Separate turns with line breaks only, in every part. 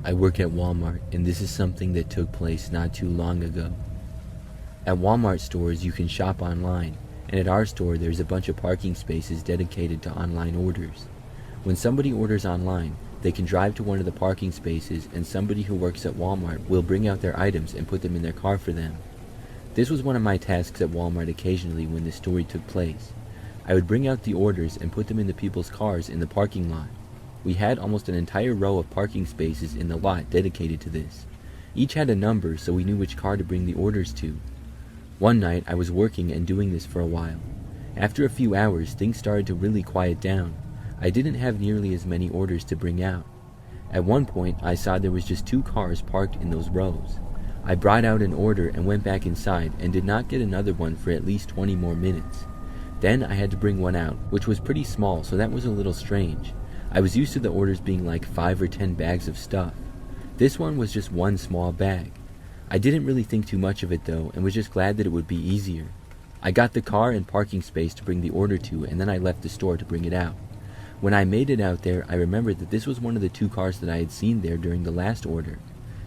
I work at Walmart, and this is something that took place not too long ago. At Walmart stores, you can shop online, and at our store, there's a bunch of parking spaces dedicated to online orders. When somebody orders online, they can drive to one of the parking spaces, and somebody who works at Walmart will bring out their items and put them in their car for them. This was one of my tasks at Walmart occasionally when this story took place. I would bring out the orders and put them in the people's cars in the parking lot. We had almost an entire row of parking spaces in the lot dedicated to this. Each had a number, so we knew which car to bring the orders to. One night, I was working and doing this for a while. After a few hours, things started to really quiet down. I didn't have nearly as many orders to bring out. At one point, I saw there was just 2 cars parked in those rows. I brought out an order and went back inside and did not get another one for at least 20 more minutes. Then I had to bring one out, which was pretty small, so that was a little strange. I was used to the orders being like 5 or 10 bags of stuff. This one was just one small bag. I didn't really think too much of it though, and was just glad that it would be easier. I got the car and parking space to bring the order to, and then I left the store to bring it out. When I made it out there, I remembered that this was one of the 2 cars that I had seen there during the last order.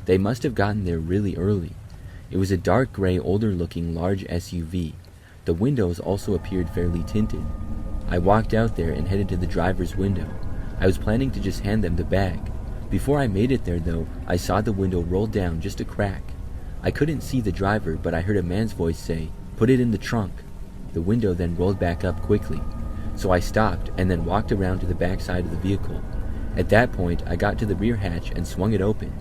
They must have gotten there really early. It was a dark gray, older looking large SUV. The windows also appeared fairly tinted. I walked out there and headed to the driver's window. I was planning to just hand them the bag. Before I made it there though, I saw the window roll down just a crack. I couldn't see the driver, but I heard a man's voice say, "Put it in the trunk." The window then rolled back up quickly. So I stopped and then walked around to the back side of the vehicle. At that point, I got to the rear hatch and swung it open.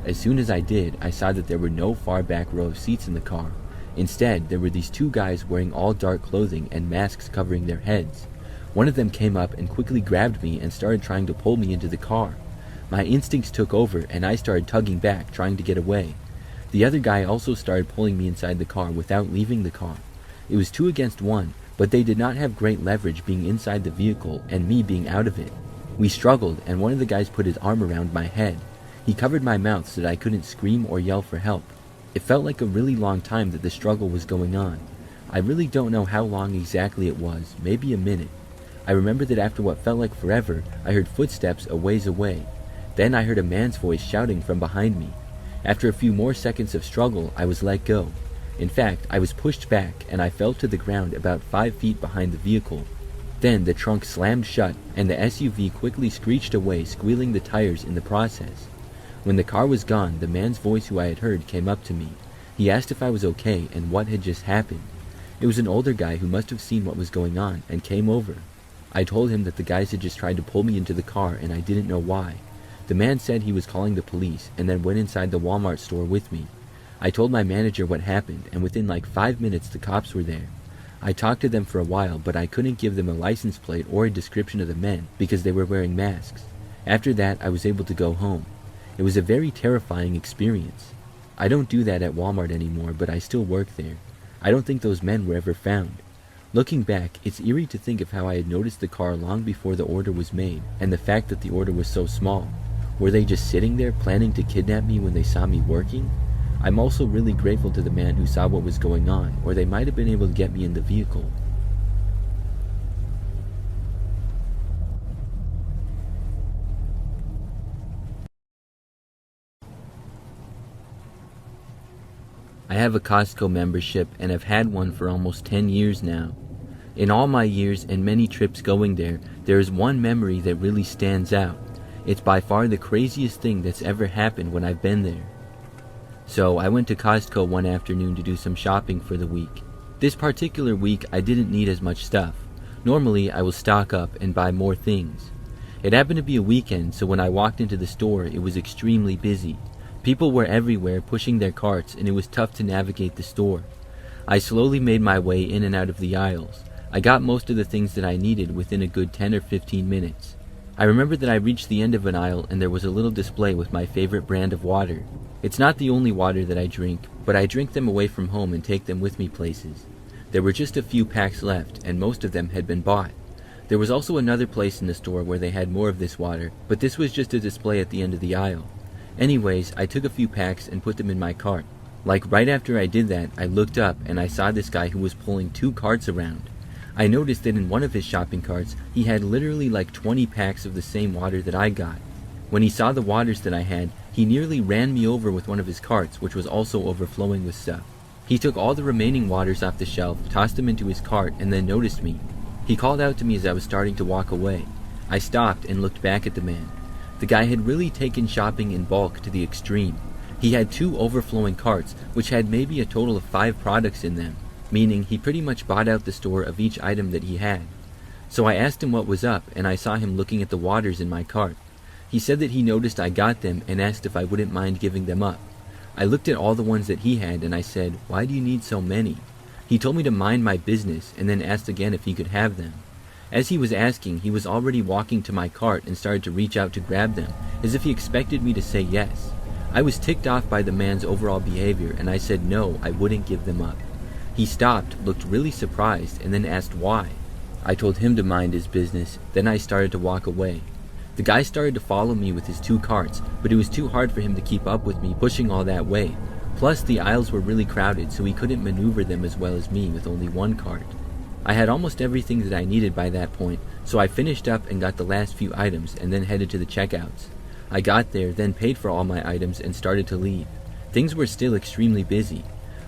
As soon as I did, I saw that there were no far back row of seats in the car. Instead, there were these 2 guys wearing all dark clothing and masks covering their heads. One of them came up and quickly grabbed me and started trying to pull me into the car. My instincts took over and I started tugging back, trying to get away. The other guy also started pulling me inside the car without leaving the car. It was 2 against 1, but they did not have great leverage being inside the vehicle and me being out of it. We struggled and one of the guys put his arm around my head. He covered my mouth so that I couldn't scream or yell for help. It felt like a really long time that the struggle was going on. I really don't know how long exactly it was, maybe a minute. I remember that after what felt like forever, I heard footsteps a ways away. Then I heard a man's voice shouting from behind me. After a few more seconds of struggle, I was let go. In fact, I was pushed back and I fell to the ground about 5 feet behind the vehicle. Then the trunk slammed shut and the SUV quickly screeched away, squealing the tires in the process. When the car was gone, the man's voice who I had heard came up to me. He asked if I was okay and what had just happened. It was an older guy who must have seen what was going on and came over. I told him that the guys had just tried to pull me into the car and I didn't know why. The man said he was calling the police and then went inside the Walmart store with me. I told my manager what happened and within like 5 minutes the cops were there. I talked to them for a while, but I couldn't give them a license plate or a description of the men because they were wearing masks. After that, I was able to go home. It was a very terrifying experience. I don't do that at Walmart anymore, but I still work there. I don't think those men were ever found. Looking back, it's eerie to think of how I had noticed the car long before the order was made, and the fact that the order was so small. Were they just sitting there planning to kidnap me when they saw me working? I'm also really grateful to the man who saw what was going on, or they might have been able to get me in the vehicle. I have a Costco membership and have had one for almost 10 years now. In all my years and many trips going there, there is one memory that really stands out. It's by far the craziest thing that's ever happened when I've been there. So I went to Costco one afternoon to do some shopping for the week. This particular week I didn't need as much stuff. Normally I will stock up and buy more things. It happened to be a weekend, so when I walked into the store it was extremely busy. People were everywhere pushing their carts and it was tough to navigate the store. I slowly made my way in and out of the aisles. I got most of the things that I needed within a good 10 or 15 minutes. I remember that I reached the end of an aisle and there was a little display with my favorite brand of water. It's not the only water that I drink, but I drink them away from home and take them with me places. There were just a few packs left and most of them had been bought. There was also another place in the store where they had more of this water, but this was just a display at the end of the aisle. Anyways, I took a few packs and put them in my cart. Like right after I did that, I looked up and I saw this guy who was pulling 2 carts around. I noticed that in one of his shopping carts, he had literally like 20 packs of the same water that I got. When he saw the waters that I had, He nearly ran me over with one of his carts, which was also overflowing with stuff. He took all the remaining waters off the shelf, tossed them into his cart, and then noticed me. He called out to me as I was starting to walk away. I stopped and looked back at the man. The guy had really taken shopping in bulk to the extreme. He had 2 overflowing carts, which had maybe a total of 5 products in them, meaning he pretty much bought out the store of each item that he had. So I asked him what was up, and I saw him looking at the waters in my cart. He said that he noticed I got them and asked if I wouldn't mind giving them up. I looked at all the ones that he had and I said, "Why do you need so many?" He told me to mind my business and then asked again if he could have them. As he was asking, he was already walking to my cart and started to reach out to grab them, as if he expected me to say yes. I was ticked off by the man's overall behavior and I said no, I wouldn't give them up. He stopped, looked really surprised, and then asked why. I told him to mind his business, then I started to walk away. The guy started to follow me with his 2 carts, but it was too hard for him to keep up with me pushing all that way. Plus the aisles were really crowded, so he couldn't maneuver them as well as me with only 1 cart. I had almost everything that I needed by that point, so I finished up and got the last few items and then headed to the checkouts. I got there, then paid for all my items and started to leave. Things were still extremely busy.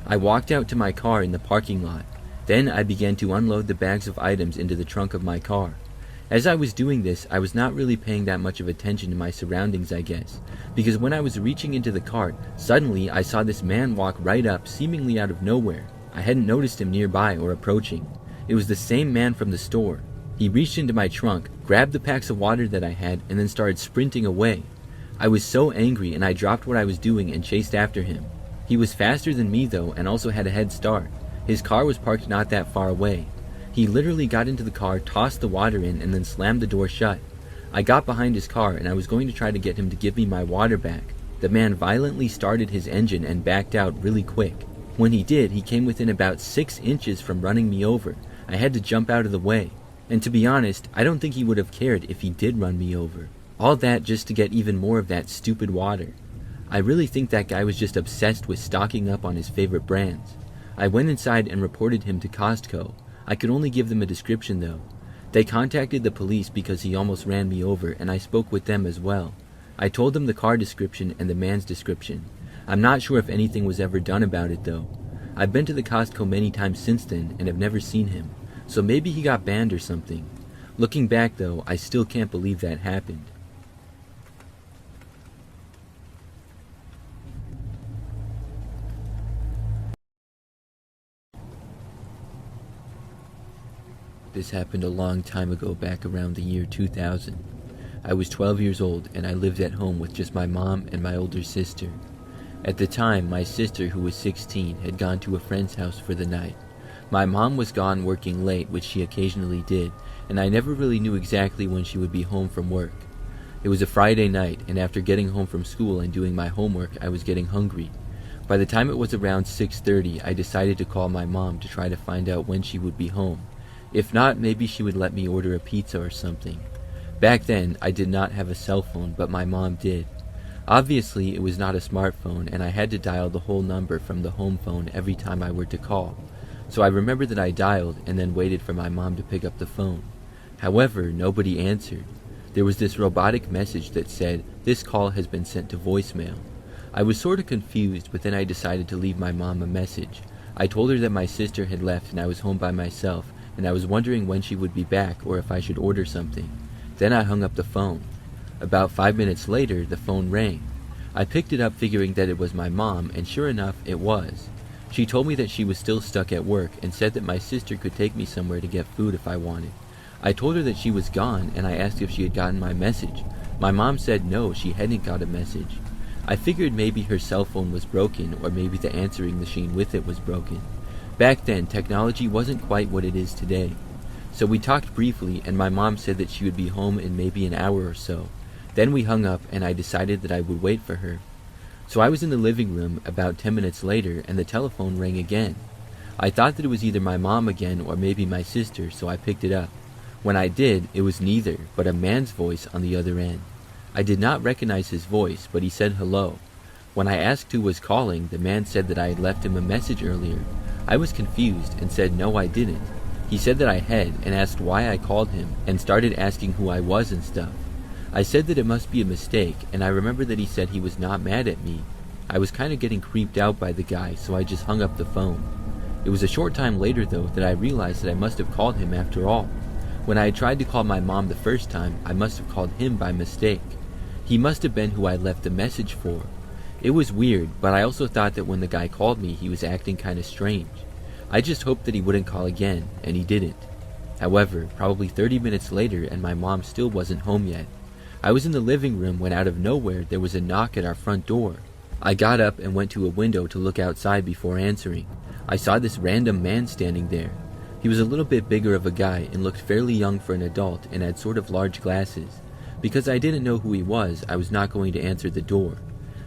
I walked out to my car in the parking lot. Then I began to unload the bags of items into the trunk of my car. As I was doing this, I was not really paying that much of attention to my surroundings, I guess, because when I was reaching into the cart, suddenly I saw this man walk right up, seemingly out of nowhere. I hadn't noticed him nearby or approaching. It was the same man from the store. He reached into my trunk, grabbed the packs of water that I had, and then started sprinting away. I was so angry and I dropped what I was doing and chased after him. He was faster than me though and also had a head start. His car was parked not that far away. He literally got into the car, tossed the water in, and then slammed the door shut. I got behind his car and I was going to try to get him to give me my water back. The man violently started his engine and backed out really quick. When he did, he came within about 6 inches from running me over. I had to jump out of the way. And to be honest, I don't think he would have cared if he did run me over. All that just to get even more of that stupid water. I really think that guy was just obsessed with stocking up on his favorite brands. I went inside and reported him to Costco. I could only give them a description though. They contacted the police because he almost ran me over and I spoke with them as well. I told them the car description and the man's description. I'm not sure if anything was ever done about it though. I've been to the Costco many times since then and have never seen him, so maybe he got banned or something. Looking back though, I still can't believe that happened. This happened a long time ago, back around the year 2000. I was 12 years old and I lived at home with just my mom and my older sister. At the time, my sister, who was 16, had gone to a friend's house for the night. My mom was gone working late, which she occasionally did, and I never really knew exactly when she would be home from work. It was a Friday night, and after getting home from school and doing my homework, I was getting hungry. By the time it was around 6:30, I decided to call my mom to try to find out when she would be home. If not, maybe she would let me order a pizza or something. Back then, I did not have a cell phone, but my mom did. Obviously, it was not a smartphone, and I had to dial the whole number from the home phone every time I were to call. So I remember that I dialed and then waited for my mom to pick up the phone. However, nobody answered. There was this robotic message that said, "This call has been sent to voicemail." I was sort of confused, but then I decided to leave my mom a message. I told her that my sister had left and I was home by myself, and I was wondering when she would be back or if I should order something. Then I hung up the phone. About 5 minutes later, the phone rang. I picked it up figuring that it was my mom, and sure enough, it was. She told me that she was still stuck at work and said that my sister could take me somewhere to get food if I wanted. I told her that she was gone and I asked if she had gotten my message. My mom said no, she hadn't got a message. I figured maybe her cell phone was broken or maybe the answering machine with it was broken. Back then, technology wasn't quite what it is today. So we talked briefly and my mom said that she would be home in maybe an hour or so. Then we hung up and I decided that I would wait for her. So I was in the living room about 10 minutes later and the telephone rang again. I thought that it was either my mom again or maybe my sister, so I picked it up. When I did, it was neither, but a man's voice on the other end. I did not recognize his voice, but he said hello. When I asked who was calling, the man said that I had left him a message earlier. I was confused and said no, I didn't. He said that I had and asked why I called him and started asking who I was and stuff. I said that it must be a mistake, and I remember that he said he was not mad at me. I was kind of getting creeped out by the guy, so I just hung up the phone. It was a short time later, though, that I realized that I must have called him after all. When I had tried to call my mom the first time, I must have called him by mistake. He must have been who I left the message for. It was weird, but I also thought that when the guy called me, he was acting kind of strange. I just hoped that he wouldn't call again, and he didn't. However, probably 30 minutes later, and my mom still wasn't home yet. I was in the living room when out of nowhere there was a knock at our front door. I got up and went to a window to look outside before answering. I saw this random man standing there. He was a little bit bigger of a guy and looked fairly young for an adult and had sort of large glasses. Because I didn't know who he was, I was not going to answer the door.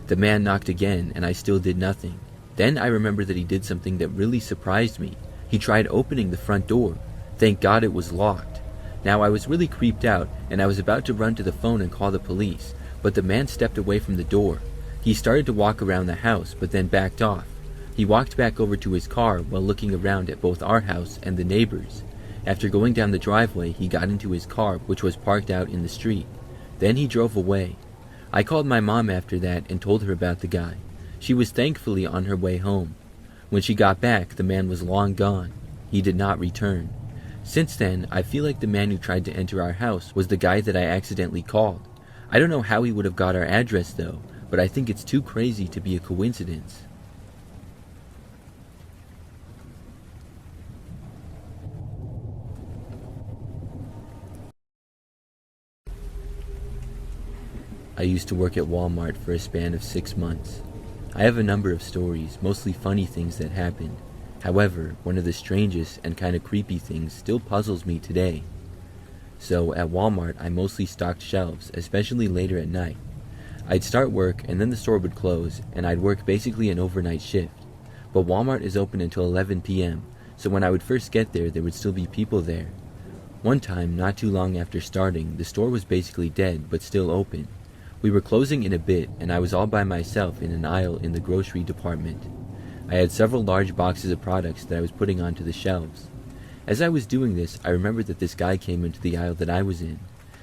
The man knocked again and I still did nothing. Then I remembered that he did something that really surprised me. He tried opening the front door. Thank God it was locked. Now I was really creeped out and I was about to run to the phone and call the police, but the man stepped away from the door. He started to walk around the house but then backed off. He walked back over to his car while looking around at both our house and the neighbors. After going down the driveway, he got into his car, which was parked out in the street. Then he drove away. I called my mom after that and told her about the guy. She was thankfully on her way home. When she got back, the man was long gone. He did not return. Since then, I feel like the man who tried to enter our house was the guy that I accidentally called. I don't know how he would have got our address though, but I think it's too crazy to be a coincidence. I used to work at Walmart for a span of 6 months. I have a number of stories, mostly funny things that happened. However, one of the strangest and kind of creepy things still puzzles me today. So, at Walmart, I mostly stocked shelves, especially later at night. I'd start work and then the store would close, and I'd work basically an overnight shift. But Walmart is open until 11 p.m., so when I would first get there, there would still be people there. One time, not too long after starting, the store was basically dead, but still open. We were closing in a bit, and I was all by myself in an aisle in the grocery department. I had several large boxes of products that I was putting onto the shelves. As I was doing this, I remembered that this guy came into the aisle that I was in.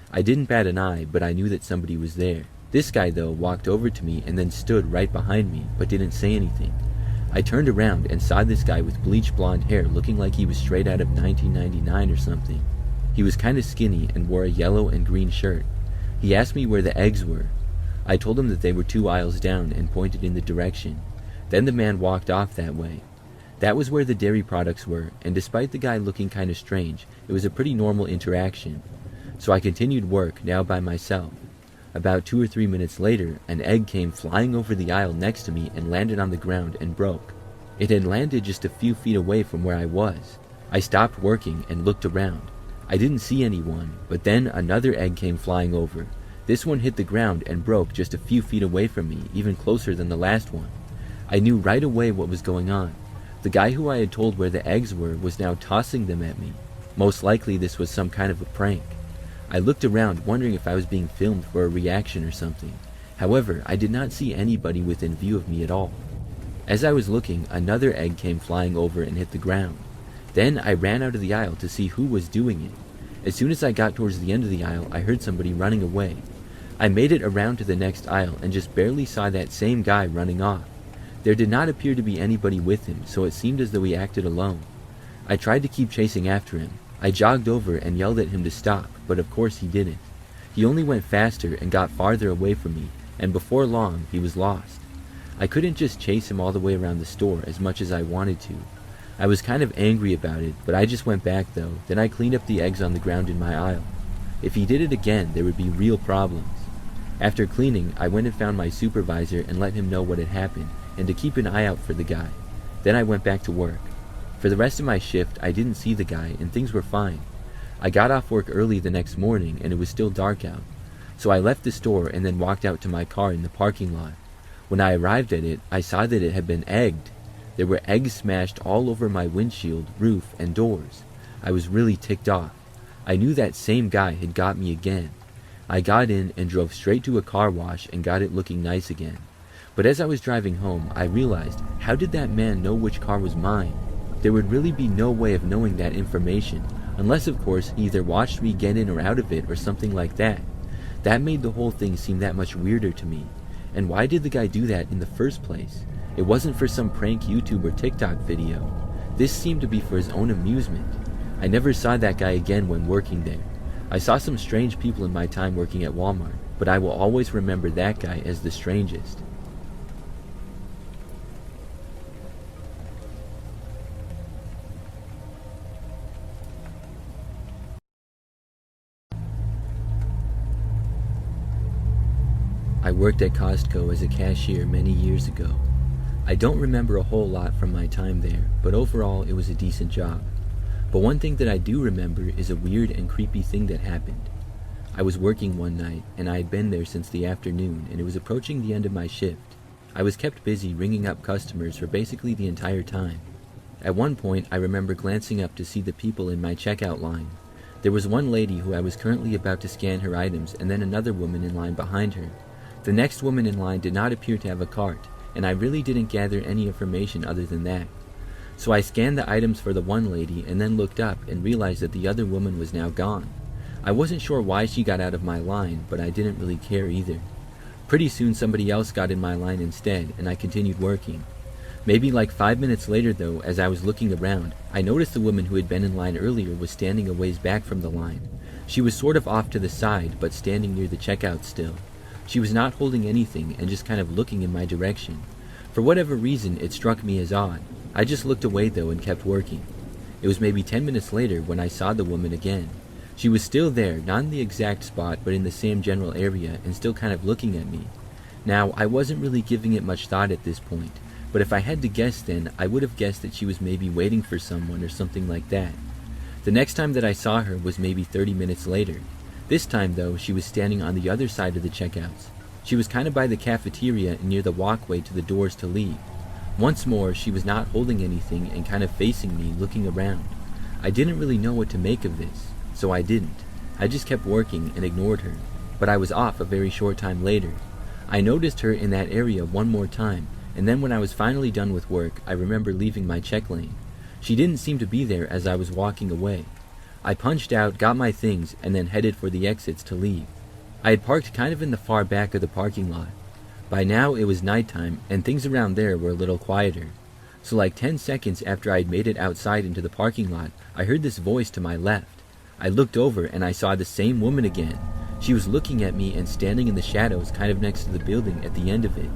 I didn't bat an eye, but I knew that somebody was there. This guy, though, walked over to me and then stood right behind me, but didn't say anything. I turned around and saw this guy with bleached blonde hair looking like he was straight out of 1999 or something. He was kind of skinny and wore a yellow and green shirt. He asked me where the eggs were. I told him that they were 2 aisles down and pointed in the direction. Then the man walked off that way. That was where the dairy products were, and despite the guy looking kind of strange, it was a pretty normal interaction. So I continued work, now by myself. About 2 or 3 minutes later, an egg came flying over the aisle next to me and landed on the ground and broke. It had landed just a few feet away from where I was. I stopped working and looked around. I didn't see anyone, but then another egg came flying over. This one hit the ground and broke just a few feet away from me, even closer than the last one. I knew right away what was going on. The guy who I had told where the eggs were was now tossing them at me. Most likely this was some kind of a prank. I looked around, wondering if I was being filmed for a reaction or something. However, I did not see anybody within view of me at all. As I was looking, another egg came flying over and hit the ground. Then I ran out of the aisle to see who was doing it. As soon as I got towards the end of the aisle, I heard somebody running away. I made it around to the next aisle and just barely saw that same guy running off. There did not appear to be anybody with him, so it seemed as though he acted alone. I tried to keep chasing after him. I jogged over and yelled at him to stop, but of course he didn't. He only went faster and got farther away from me, and before long, he was lost. I couldn't just chase him all the way around the store as much as I wanted to. I was kind of angry about it, but I just went back though. Then I cleaned up the eggs on the ground in my aisle. If he did it again, there would be real problems. After cleaning, I went and found my supervisor and let him know what had happened, and to keep an eye out for the guy. Then I went back to work. For the rest of my shift, I didn't see the guy, and things were fine. I got off work early the next morning, and it was still dark out. So I left the store and then walked out to my car in the parking lot. When I arrived at it, I saw that it had been egged. There were eggs smashed all over my windshield, roof, and doors. I was really ticked off. I knew that same guy had got me again. I got in and drove straight to a car wash and got it looking nice again. But as I was driving home, I realized, how did that man know which car was mine? There would really be no way of knowing that information, unless of course he either watched me get in or out of it or something like that. That made the whole thing seem that much weirder to me. And why did the guy do that in the first place? It wasn't for some prank YouTube or TikTok video. This seemed to be for his own amusement. I never saw that guy again when working there. I saw some strange people in my time working at Walmart, but I will always remember that guy as the strangest. I worked at Costco as a cashier many years ago. I don't remember a whole lot from my time there, but overall it was a decent job. But one thing that I do remember is a weird and creepy thing that happened. I was working one night, and I had been there since the afternoon, and it was approaching the end of my shift. I was kept busy ringing up customers for basically the entire time. At one point, I remember glancing up to see the people in my checkout line. There was one lady who I was currently about to scan her items, and then another woman in line behind her. The next woman in line did not appear to have a cart, and I really didn't gather any information other than that. So I scanned the items for the one lady and then looked up and realized that the other woman was now gone. I wasn't sure why she got out of my line, but I didn't really care either. Pretty soon somebody else got in my line instead, and I continued working. Maybe like 5 minutes later though, as I was looking around, I noticed the woman who had been in line earlier was standing a ways back from the line. She was sort of off to the side, but standing near the checkout still. She was not holding anything and just kind of looking in my direction. For whatever reason, it struck me as odd. I just looked away though and kept working. It was maybe 10 minutes later when I saw the woman again. She was still there, not in the exact spot, but in the same general area, and still kind of looking at me. Now, I wasn't really giving it much thought at this point, but if I had to guess then, I would have guessed that she was maybe waiting for someone or something like that. The next time that I saw her was maybe 30 minutes later. This time though, she was standing on the other side of the checkouts. She was kind of by the cafeteria and near the walkway to the doors to leave. Once more, she was not holding anything and kind of facing me, looking around. I didn't really know what to make of this, so I didn't. I just kept working and ignored her, but I was off a very short time later. I noticed her in that area one more time, and then when I was finally done with work, I remember leaving my check lane. She didn't seem to be there as I was walking away. I punched out, got my things, and then headed for the exits to leave. I had parked kind of in the far back of the parking lot. By now it was nighttime, and things around there were a little quieter. So like 10 seconds after I had made it outside into the parking lot, I heard this voice to my left. I looked over and I saw the same woman again. She was looking at me and standing in the shadows kind of next to the building at the end of it.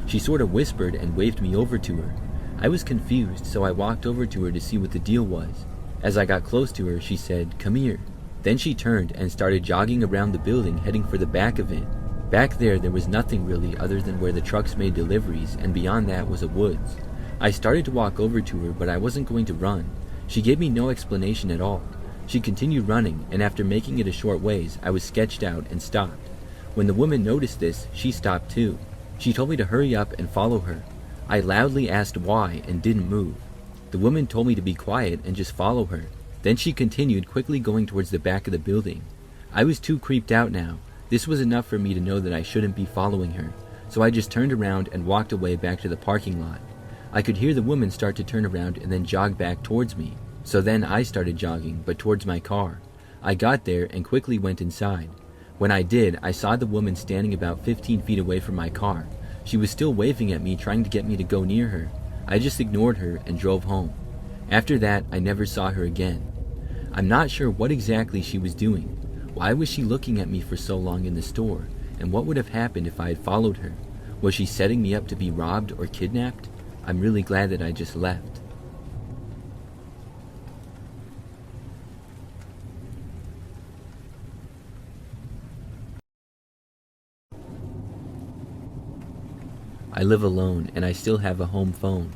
She sort of whispered and waved me over to her. I was confused, so I walked over to her to see what the deal was. As I got close to her, she said, "Come here." Then she turned and started jogging around the building, heading for the back of it. Back there was nothing really other than where the trucks made deliveries, and beyond that was a woods. I started to walk over to her, but I wasn't going to run. She gave me no explanation at all. She continued running, and after making it a short ways, I was sketched out and stopped. When the woman noticed this, she stopped too. She told me to hurry up and follow her. I loudly asked why and didn't move. The woman told me to be quiet and just follow her. Then she continued, quickly going towards the back of the building. I was too creeped out now. This was enough for me to know that I shouldn't be following her, so I just turned around and walked away back to the parking lot. I could hear the woman start to turn around and then jog back towards me, so then I started jogging, but towards my car. I got there and quickly went inside. When I did, I saw the woman standing about 15 feet away from my car. She was still waving at me, trying to get me to go near her. I just ignored her and drove home. After that, I never saw her again. I'm not sure what exactly she was doing. Why was she looking at me for so long in the store? And what would have happened if I had followed her? Was she setting me up to be robbed or kidnapped? I'm really glad that I just left. I live alone and I still have a home phone.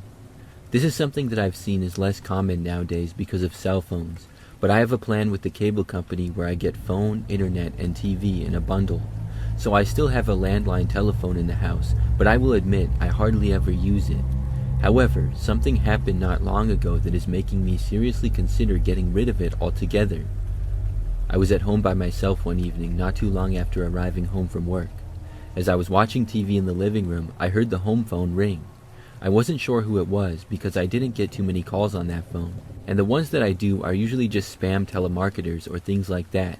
This is something that I've seen is less common nowadays because of cell phones. But I have a plan with the cable company where I get phone, internet, and TV in a bundle. So I still have a landline telephone in the house, but I will admit I hardly ever use it. However, something happened not long ago that is making me seriously consider getting rid of it altogether. I was at home by myself one evening not too long after arriving home from work. As I was watching TV in the living room, I heard the home phone ring. I wasn't sure who it was because I didn't get too many calls on that phone, and the ones that I do are usually just spam telemarketers or things like that.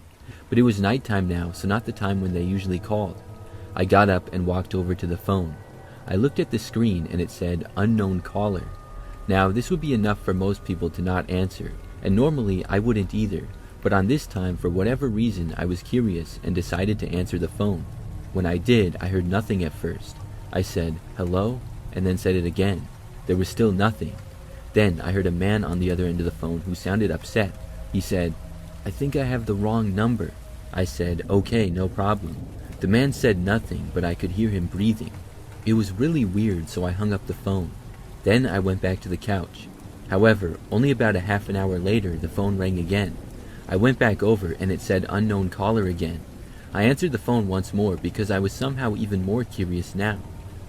but it was nighttime now, so not the time when they usually called. I got up and walked over to the phone. I looked at the screen and it said unknown caller. Now this would be enough for most people to not answer, and normally I wouldn't either, but on this time for whatever reason I was curious and decided to answer the phone. When I did, I heard nothing at first. I said, "Hello?" and then said it again. There was still nothing. Then I heard a man on the other end of the phone who sounded upset. He said, "I think I have the wrong number." I said, "Okay, no problem." The man said nothing, but I could hear him breathing. It was really weird, so I hung up the phone. Then I went back to the couch. However, only about a half an hour later, the phone rang again. I went back over and it said unknown caller again. I answered the phone once more because I was somehow even more curious now.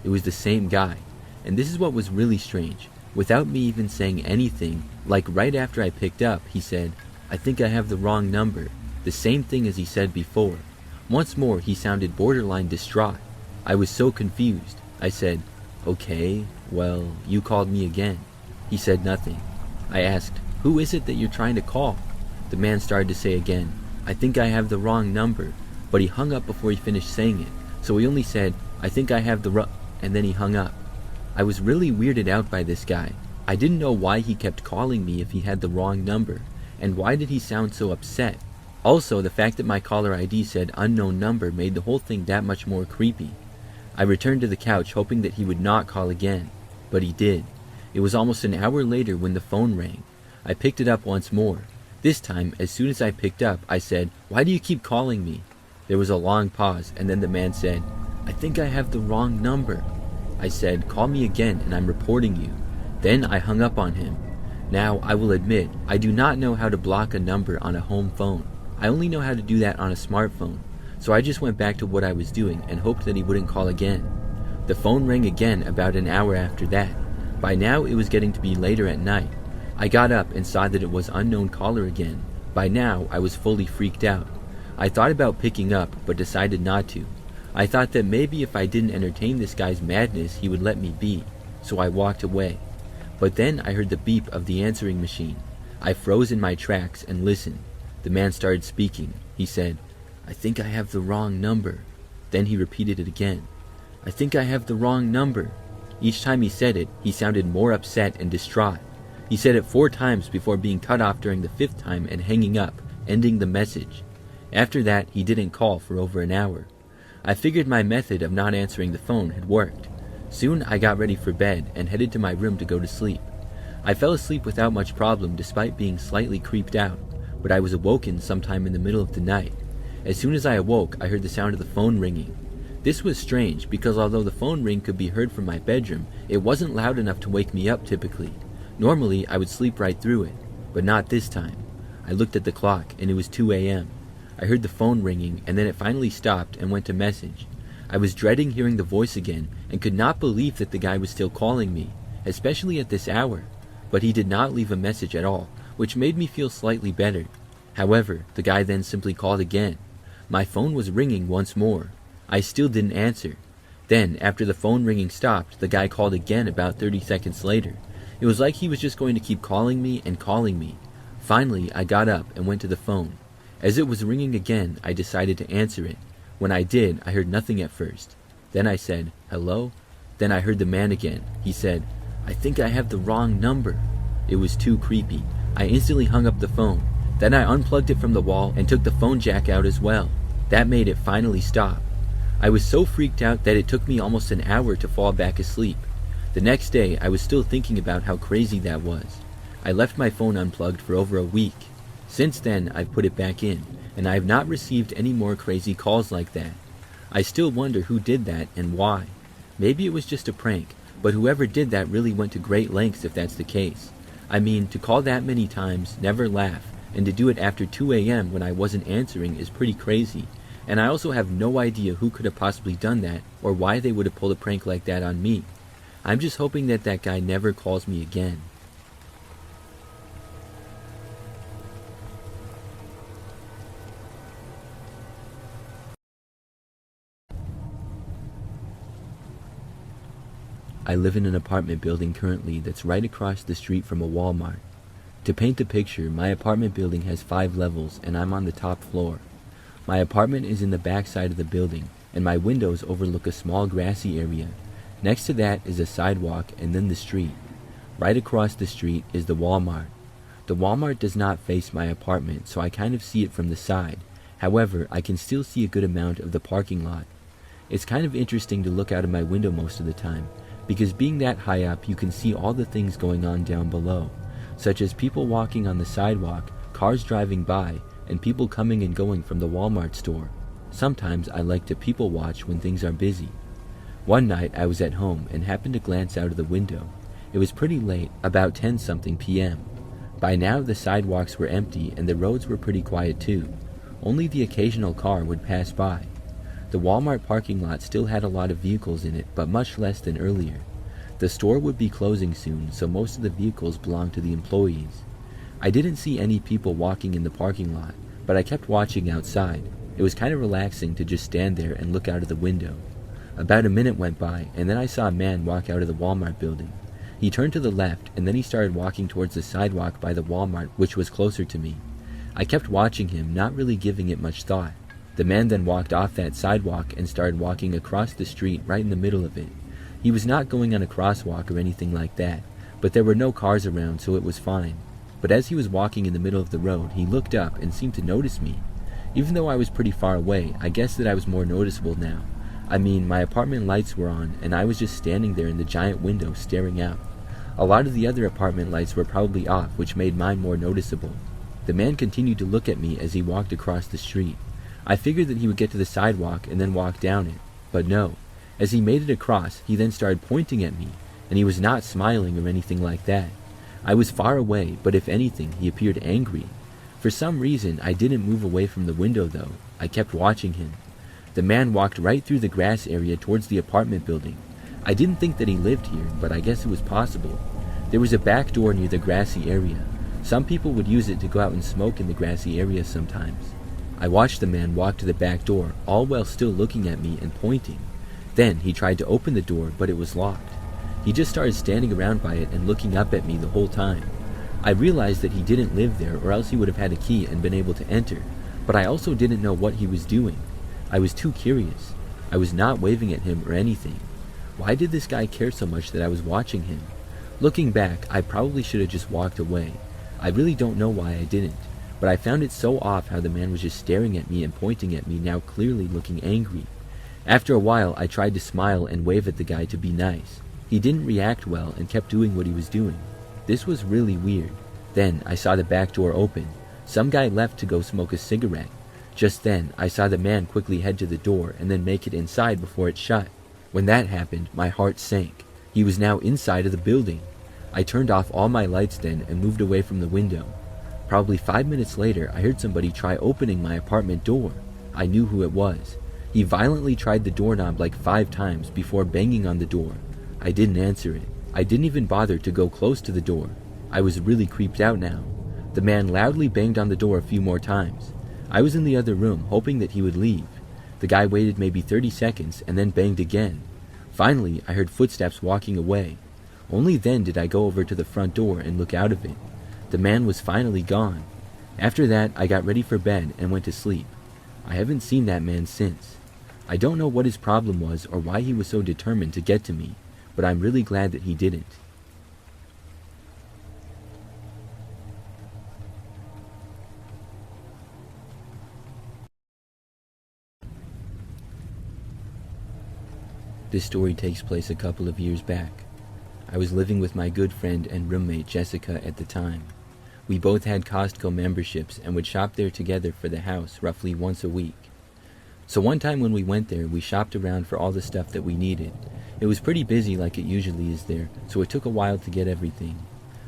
It was the same guy. And this is what was really strange. Without me even saying anything, like right after I picked up, he said, "I think I have the wrong number." The same thing as he said before. Once more, he sounded borderline distraught. I was so confused. I said, "Okay, well, you called me again." He said nothing. I asked, "Who is it that you're trying to call?" The man started to say again, "I think I have the wrong number," but he hung up before he finished saying it, so he only said, "I think I have the and then he hung up. I was really weirded out by this guy. I didn't know why he kept calling me if he had the wrong number, and why did he sound so upset? Also, the fact that my caller ID said unknown number made the whole thing that much more creepy. I returned to the couch hoping that he would not call again, but he did. It was almost an hour later when the phone rang. I picked it up once more. This time, as soon as I picked up, I said, "Why do you keep calling me?" There was a long pause, and then the man said, "I think I have the wrong number." I said, "Call me again and I'm reporting you." Then I hung up on him. Now, I will admit, I do not know how to block a number on a home phone. I only know how to do that on a smartphone. So I just went back to what I was doing and hoped that he wouldn't call again. The phone rang again about an hour after that. By now it was getting to be later at night. I got up and saw that it was unknown caller again. By now I was fully freaked out. I thought about picking up, but decided not to. I thought that maybe if I didn't entertain this guy's madness, he would let me be. So I walked away. But then I heard the beep of the answering machine. I froze in my tracks and listened. The man started speaking. He said, "I think I have the wrong number." Then he repeated it again. "I think I have the wrong number." Each time he said it, he sounded more upset and distraught. He said it 4 times before being cut off during the 5th time and hanging up, ending the message. After that, he didn't call for over an hour. I figured my method of not answering the phone had worked. Soon I got ready for bed and headed to my room to go to sleep. I fell asleep without much problem despite being slightly creeped out, but I was awoken sometime in the middle of the night. As soon as I awoke, I heard the sound of the phone ringing. This was strange because although the phone ring could be heard from my bedroom, it wasn't loud enough to wake me up typically. Normally, I would sleep right through it, but not this time. I looked at the clock and it was 2 a.m. I heard the phone ringing and then it finally stopped and went to message. I was dreading hearing the voice again and could not believe that the guy was still calling me, especially at this hour. But he did not leave a message at all, which made me feel slightly better. However, the guy then simply called again. My phone was ringing once more. I still didn't answer. Then, after the phone ringing stopped, the guy called again about 30 seconds later. It was like he was just going to keep calling me and calling me. Finally, I got up and went to the phone. As it was ringing again, I decided to answer it. When I did, I heard nothing at first. Then I said, "Hello?" Then I heard the man again. He said, "I think I have the wrong number." It was too creepy. I instantly hung up the phone. Then I unplugged it from the wall and took the phone jack out as well. That made it finally stop. I was so freaked out that it took me almost an hour to fall back asleep. The next day, I was still thinking about how crazy that was. I left my phone unplugged for over a week. Since then, I've put it back in, and I have not received any more crazy calls like that. I still wonder who did that and why. Maybe it was just a prank, but whoever did that really went to great lengths if that's the case. I mean, to call that many times, never laugh, and to do it after 2 a.m. when I wasn't answering is pretty crazy. And I also have no idea who could have possibly done that, or why they would have pulled a prank like that on me. I'm just hoping that that guy never calls me again. I live in an apartment building currently that's right across the street from a Walmart. To paint the picture, my apartment building has 5 levels and I'm on the top floor. My apartment is in the back side of the building, and my windows overlook a small grassy area. Next to that is a sidewalk and then the street. Right across the street is the Walmart. The Walmart does not face my apartment, so I kind of see it from the side. However, I can still see a good amount of the parking lot. It's kind of interesting to look out of my window most of the time, because being that high up, you can see all the things going on down below, such as people walking on the sidewalk, cars driving by, and people coming and going from the Walmart store. Sometimes I like to people watch when things are busy. One night I was at home and happened to glance out of the window. It was pretty late, about 10-something p.m. By now the sidewalks were empty and the roads were pretty quiet too. Only the occasional car would pass by. The Walmart parking lot still had a lot of vehicles in it, but much less than earlier. The store would be closing soon, so most of the vehicles belonged to the employees. I didn't see any people walking in the parking lot, but I kept watching outside. It was kind of relaxing to just stand there and look out of the window. About a minute went by, and then I saw a man walk out of the Walmart building. He turned to the left, and then he started walking towards the sidewalk by the Walmart, which was closer to me. I kept watching him, not really giving it much thought. The man then walked off that sidewalk and started walking across the street right in the middle of it. He was not going on a crosswalk or anything like that, but there were no cars around, so it was fine. But as he was walking in the middle of the road, he looked up and seemed to notice me. Even though I was pretty far away, I guess that I was more noticeable now. I mean, my apartment lights were on, and I was just standing there in the giant window staring out. A lot of the other apartment lights were probably off, which made mine more noticeable. The man continued to look at me as he walked across the street. I figured that he would get to the sidewalk and then walk down it, but no. As he made it across, he then started pointing at me, and he was not smiling or anything like that. I was far away, but if anything, he appeared angry. For some reason, I didn't move away from the window though. I kept watching him. The man walked right through the grass area towards the apartment building. I didn't think that he lived here, but I guess it was possible. There was a back door near the grassy area. Some people would use it to go out and smoke in the grassy area sometimes. I watched the man walk to the back door, all while still looking at me and pointing. Then he tried to open the door, but it was locked. He just started standing around by it and looking up at me the whole time. I realized that he didn't live there, or else he would have had a key and been able to enter, but I also didn't know what he was doing. I was too curious. I was not waving at him or anything. Why did this guy care so much that I was watching him? Looking back, I probably should have just walked away. I really don't know why I didn't, but I found it so off how the man was just staring at me and pointing at me, now clearly looking angry. After a while, I tried to smile and wave at the guy to be nice. He didn't react well and kept doing what he was doing. This was really weird. Then I saw the back door open. Some guy left to go smoke a cigarette. Just then, I saw the man quickly head to the door and then make it inside before it shut. When that happened, my heart sank. He was now inside of the building. I turned off all my lights then and moved away from the window. Probably 5 minutes later, I heard somebody try opening my apartment door. I knew who it was. He violently tried the doorknob like 5 times before banging on the door. I didn't answer it. I didn't even bother to go close to the door. I was really creeped out now. The man loudly banged on the door a few more times. I was in the other room, hoping that he would leave. The guy waited maybe 30 seconds and then banged again. Finally, I heard footsteps walking away. Only then did I go over to the front door and look out of it. The man was finally gone. After that, I got ready for bed and went to sleep. I haven't seen that man since. I don't know what his problem was or why he was so determined to get to me, but I'm really glad that he didn't. This story takes place a couple of years back. I was living with my good friend and roommate Jessica at the time. We both had Costco memberships and would shop there together for the house roughly once a week. So one time when we went there, we shopped around for all the stuff that we needed. It was pretty busy like it usually is there, so it took a while to get everything.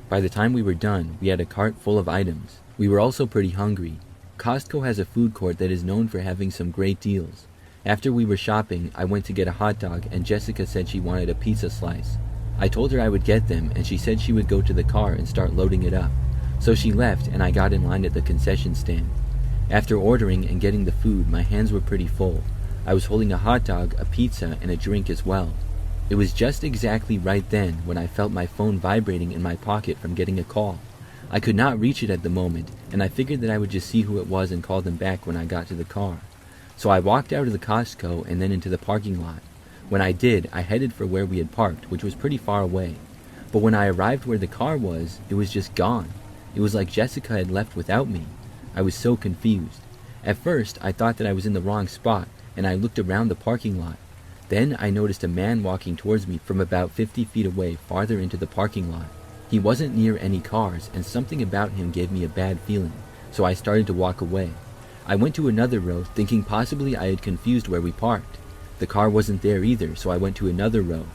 By the time we were done, we had a cart full of items. We were also pretty hungry. Costco has a food court that is known for having some great deals. After we were shopping, I went to get a hot dog and Jessica said she wanted a pizza slice. I told her I would get them and she said she would go to the car and start loading it up. So she left and I got in line at the concession stand. After ordering and getting the food, my hands were pretty full. I was holding a hot dog, a pizza, and a drink as well. It was just exactly right then when I felt my phone vibrating in my pocket from getting a call. I could not reach it at the moment, and I figured that I would just see who it was and call them back when I got to the car. So I walked out of the Costco and then into the parking lot. When I did, I headed for where we had parked, which was pretty far away. But when I arrived where the car was, it was just gone. It was like Jessica had left without me. I was so confused. At first, I thought that I was in the wrong spot, and I looked around the parking lot. Then I noticed a man walking towards me from about 50 feet away farther into the parking lot. He wasn't near any cars, and something about him gave me a bad feeling, so I started to walk away. I went to another row, thinking possibly I had confused where we parked. The car wasn't there either, so I went to another row.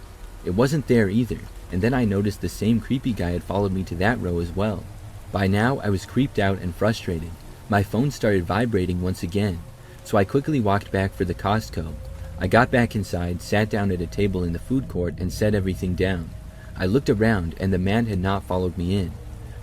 It wasn't there either, and then I noticed the same creepy guy had followed me to that row as well. By now, I was creeped out and frustrated. My phone started vibrating once again, so I quickly walked back for the Costco. I got back inside, sat down at a table in the food court, and set everything down. I looked around, and the man had not followed me in.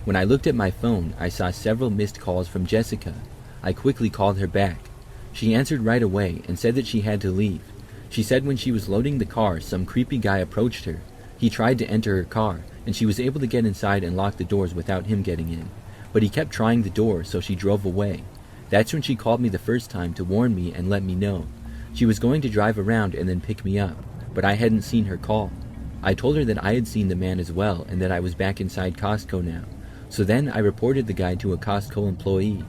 When I looked at my phone, I saw several missed calls from Jessica. I quickly called her back. She answered right away and said that she had to leave. She said when she was loading the car, some creepy guy approached her. He tried to enter her car, and she was able to get inside and lock the doors without him getting in. But he kept trying the door, so she drove away. That's when she called me the first time to warn me and let me know. She was going to drive around and then pick me up, but I hadn't seen her call. I told her that I had seen the man as well and that I was back inside Costco now. So then I reported the guy to a Costco employee.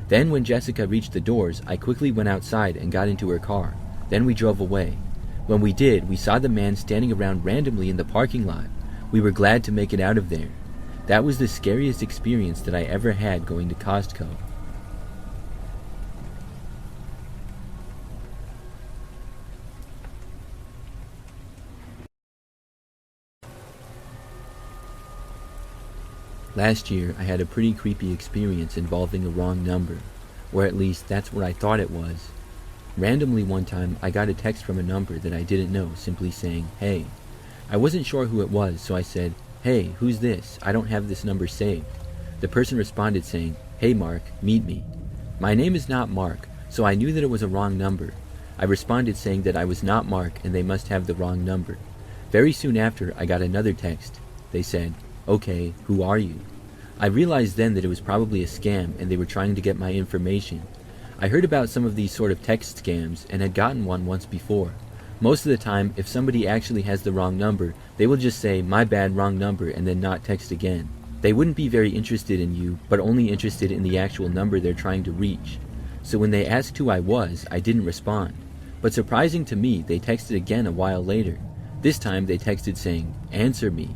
Then when Jessica reached the doors, I quickly went outside and got into her car. Then we drove away. When we did, we saw the man standing around randomly in the parking lot. We were glad to make it out of there. That was the scariest experience that I ever had going to Costco. Last year, I had a pretty creepy experience involving a wrong number, or at least that's what I thought it was. Randomly one time, I got a text from a number that I didn't know simply saying, "Hey." I wasn't sure who it was, so I said, "Hey, who's this? I don't have this number saved." The person responded saying, "Hey Mark, meet me." My name is not Mark, so I knew that it was a wrong number. I responded saying that I was not Mark and they must have the wrong number. Very soon after, I got another text. They said, "Okay, who are you?" I realized then that it was probably a scam and they were trying to get my information. I heard about some of these sort of text scams and had gotten one once before. Most of the time, if somebody actually has the wrong number, they will just say, "My bad, wrong number," and then not text again. They wouldn't be very interested in you, but only interested in the actual number they're trying to reach. So when they asked who I was, I didn't respond. But surprising to me, they texted again a while later. This time they texted saying, "Answer me."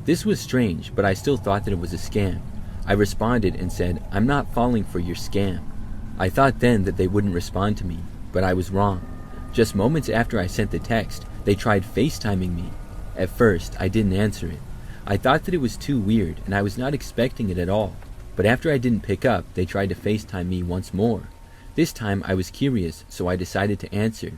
This was strange, but I still thought that it was a scam. I responded and said, "I'm not falling for your scam." I thought then that they wouldn't respond to me, but I was wrong. Just moments after I sent the text, they tried FaceTiming me. At first, I didn't answer it. I thought that it was too weird, and I was not expecting it at all. But after I didn't pick up, they tried to FaceTime me once more. This time I was curious, so I decided to answer.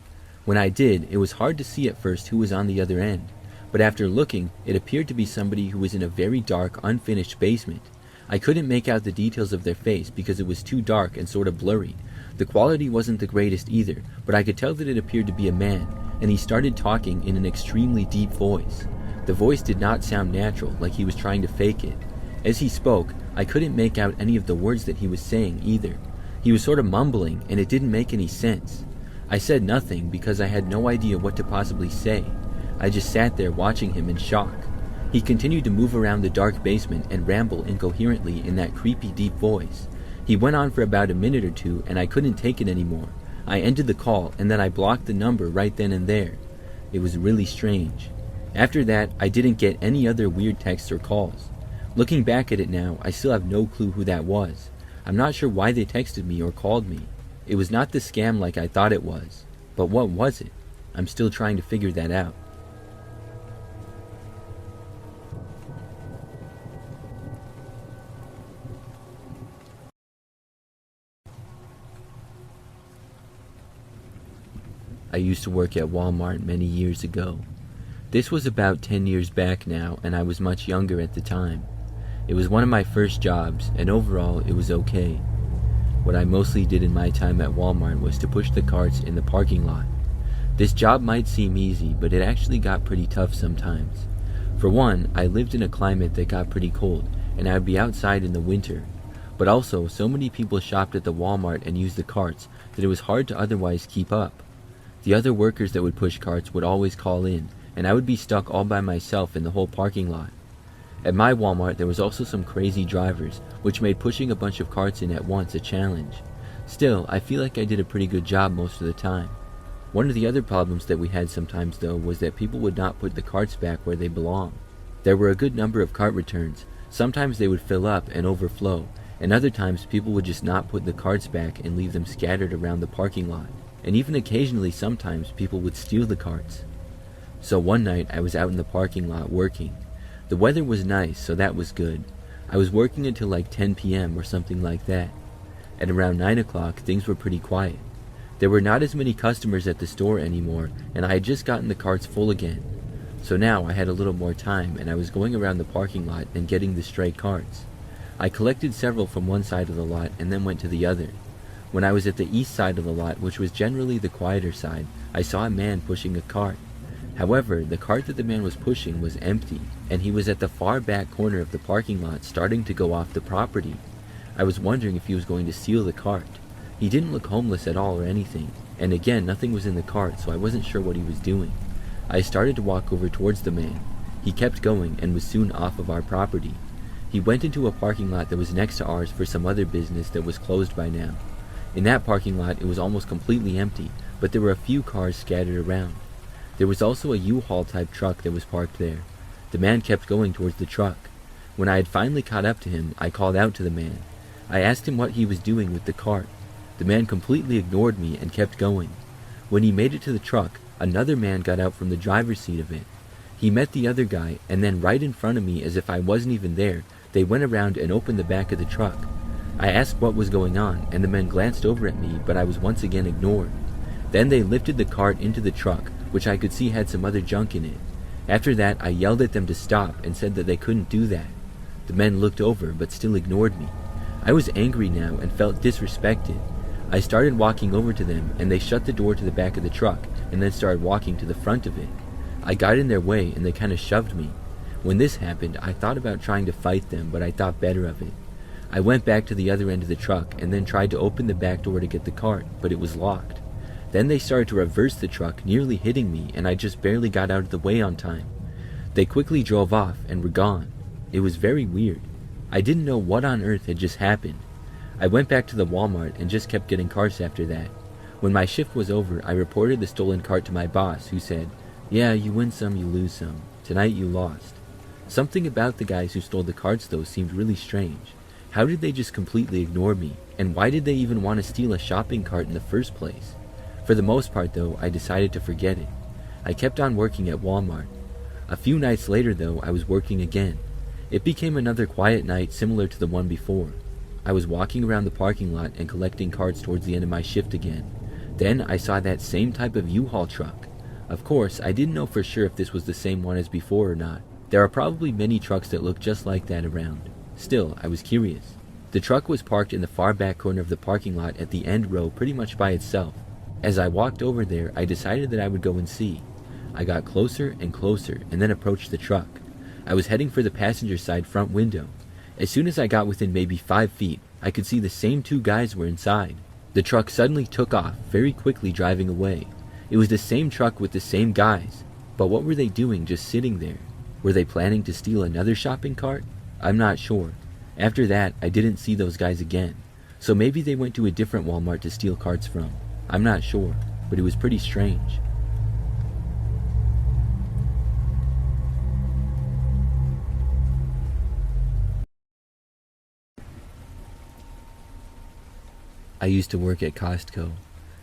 When I did, it was hard to see at first who was on the other end. But after looking, it appeared to be somebody who was in a very dark, unfinished basement. I couldn't make out the details of their face because it was too dark and sort of blurry. The quality wasn't the greatest either, but I could tell that it appeared to be a man, and he started talking in an extremely deep voice. The voice did not sound natural, like he was trying to fake it. As he spoke, I couldn't make out any of the words that he was saying either. He was sort of mumbling, and it didn't make any sense. I said nothing because I had no idea what to possibly say. I just sat there watching him in shock. He continued to move around the dark basement and ramble incoherently in that creepy deep voice. He went on for about a minute or two, and I couldn't take it anymore. I ended the call, and then I blocked the number right then and there. It was really strange. After that, I didn't get any other weird texts or calls. Looking back at it now, I still have no clue who that was. I'm not sure why they texted me or called me. It was not the scam like I thought it was. But what was it? I'm still trying to figure that out. I used to work at Walmart many years ago. This was about 10 years back now, and I was much younger at the time. It was one of my first jobs, and overall it was okay. What I mostly did in my time at Walmart was to push the carts in the parking lot. This job might seem easy, but it actually got pretty tough sometimes. For one, I lived in a climate that got pretty cold, and I would be outside in the winter. But also, so many people shopped at the Walmart and used the carts that it was hard to otherwise keep up. The other workers that would push carts would always call in, and I would be stuck all by myself in the whole parking lot. At my Walmart, there was also some crazy drivers, which made pushing a bunch of carts in at once a challenge. Still, I feel like I did a pretty good job most of the time. One of the other problems that we had sometimes though was that people would not put the carts back where they belong. There were a good number of cart returns. Sometimes they would fill up and overflow, and other times people would just not put the carts back and leave them scattered around the parking lot. And even occasionally sometimes people would steal the carts. So one night I was out in the parking lot working. The weather was nice, so that was good. I was working until like 10 p.m. or something like that. At around 9 o'clock, things were pretty quiet. There were not as many customers at the store anymore, and I had just gotten the carts full again. So now I had a little more time, and I was going around the parking lot and getting the stray carts. I collected several from one side of the lot and then went to the other. When I was at the east side of the lot, which was generally the quieter side, I saw a man pushing a cart. However, the cart that the man was pushing was empty, and he was at the far back corner of the parking lot starting to go off the property. I was wondering if he was going to steal the cart. He didn't look homeless at all or anything, and again, nothing was in the cart, so I wasn't sure what he was doing. I started to walk over towards the man. He kept going and was soon off of our property. He went into a parking lot that was next to ours for some other business that was closed by now. In that parking lot, it was almost completely empty, but there were a few cars scattered around. There was also a U-Haul type truck that was parked there. The man kept going towards the truck. When I had finally caught up to him, I called out to the man. I asked him what he was doing with the cart. The man completely ignored me and kept going. When he made it to the truck, another man got out from the driver's seat of it. He met the other guy, and then right in front of me, as if I wasn't even there, they went around and opened the back of the truck. I asked what was going on, and the men glanced over at me, but I was once again ignored. Then they lifted the cart into the truck, which I could see had some other junk in it. After that, I yelled at them to stop and said that they couldn't do that. The men looked over, but still ignored me. I was angry now and felt disrespected. I started walking over to them, and they shut the door to the back of the truck, and then started walking to the front of it. I got in their way, and they kind of shoved me. When this happened, I thought about trying to fight them, but I thought better of it. I went back to the other end of the truck, and then tried to open the back door to get the cart, but it was locked. Then they started to reverse the truck, nearly hitting me, and I just barely got out of the way on time. They quickly drove off and were gone. It was very weird. I didn't know what on earth had just happened. I went back to the Walmart and just kept getting carts after that. When my shift was over, I reported the stolen cart to my boss, who said, "Yeah, you win some, you lose some. Tonight you lost." Something about the guys who stole the carts though seemed really strange. How did they just completely ignore me? And why did they even want to steal a shopping cart in the first place? For the most part though, I decided to forget it. I kept on working at Walmart. A few nights later though, I was working again. It became another quiet night similar to the one before. I was walking around the parking lot and collecting carts towards the end of my shift again. Then I saw that same type of U-Haul truck. Of course, I didn't know for sure if this was the same one as before or not. There are probably many trucks that look just like that around. Still, I was curious. The truck was parked in the far back corner of the parking lot at the end row pretty much by itself. As I walked over there, I decided that I would go and see. I got closer and closer and then approached the truck. I was heading for the passenger side front window. As soon as I got within maybe 5 feet, I could see the same two guys were inside. The truck suddenly took off, very quickly driving away. It was the same truck with the same guys. But what were they doing just sitting there? Were they planning to steal another shopping cart? I'm not sure. After that, I didn't see those guys again. So maybe they went to a different Walmart to steal carts from. I'm not sure, but it was pretty strange. I used to work at Costco.